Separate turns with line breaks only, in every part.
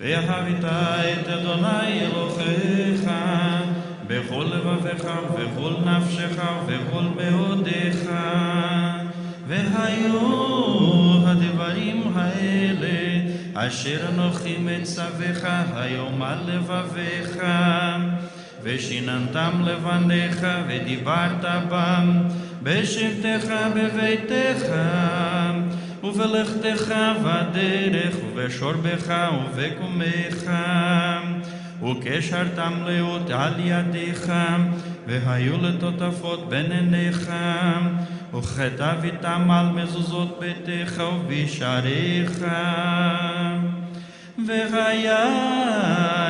ואהבת את אדוני אלוהיך בכל לבבך ובכל נפשך ובכל מאודיך. והיו הדברים האלה אשר אנוכי מצווך היום על לבביך, ושיננתם לבניך ודיברת בם בשבתך בביתך ובלכתך בדרך ובשורבך ובקומך, וקשרתם לאות על ידיך, והיו לטוטפות בין עיניך, וכתביתם על מזוזות ביתך ובשעריך. והיה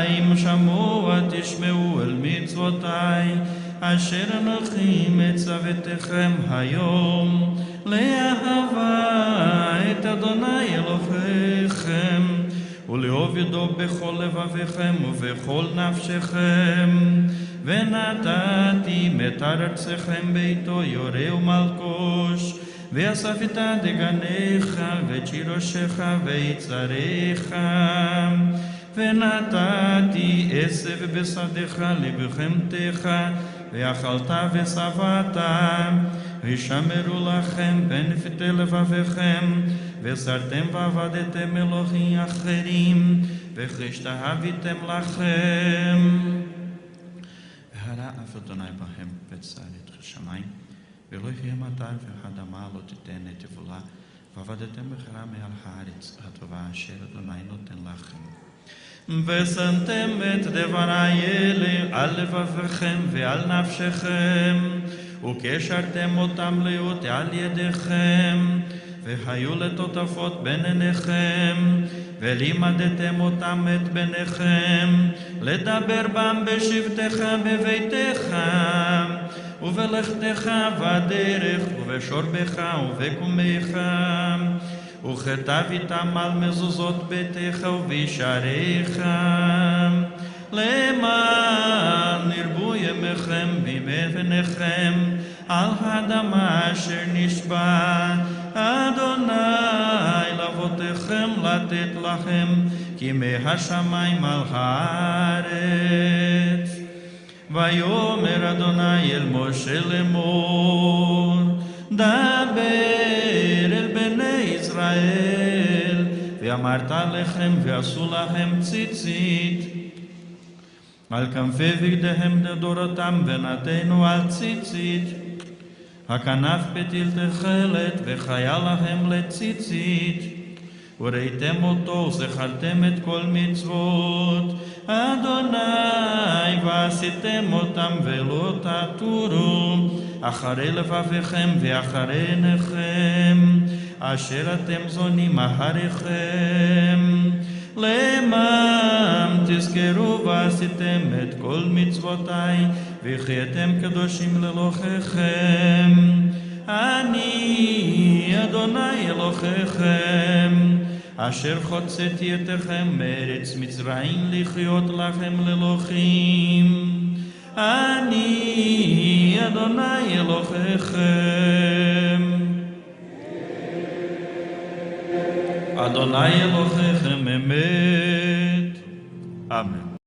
אם שמוע תשמעו אל מצוותי אשר אנוכי מצוותכם היום, לאהבה את אדוני אלוהיכם ולאהוב ידו בכל לבביכם ובכל נפשכם. ונתתי את ארצכם ביתו יורה ומלקוש, ואספת דגניך ואת שירושך ויצריך. ונתתי עשב בשדך לבהמתך, ואכלת ושבעת, וישמרו לכם בנפתי לבביכם, וסרתם ועבדתם אלוהים אחרים, וכשתהביתם לכם. והראה אף אדוני בהם בצרת השמיים, ולא יהיה מטר והאדמה לא תיתן את יבולה, ועבדתם בחרה מעל הארץ הטובה אשר אדוני נותן לכם. ושמתם את דברי אלה על לבביכם ועל נפשכם, וקשרתם אותם לאות על ידיכם, והיו לטוטפות בין עיניכם, ולימדתם אותם את בניכם, לדבר בם בשבתך בביתך, ובלכתך בדרך, ובשורבך ובקומך, וכתביתם על מזוזות ביתך ובשעריך, למען ירבו ימיכם בימי בניכם על האדמה אשר נשבע אדוני לאבותיכם לתת לכם כימי השמיים על הארץ. ויאמר אדוני אל משה לאמור, דבר אל בני ישראל, ואמרת לכם ועשו להם ציצית על כנפי בגדיהם לדורותם, ונתנו על ציצית הכנף פתיל תכלת, וחיה להם לציצית. וראיתם אותו, זכרתם את כל מצוות אדוני, ועשיתם אותם ולא תטורו אחרי לבביכם ואחרי עיניכם, אשר אתם זונים אחריכם. למען תזכרו ועשיתם את כל מצוותי, וחייתם קדושים לאלוהיכם. אני אדוני אלוהיכם, אשר הוצאתי אתכם מארץ מצרים לחיות לכם לאלוהים. אני אדוני אלוהיכם. אדוני אלוהיכם אמת. אמן.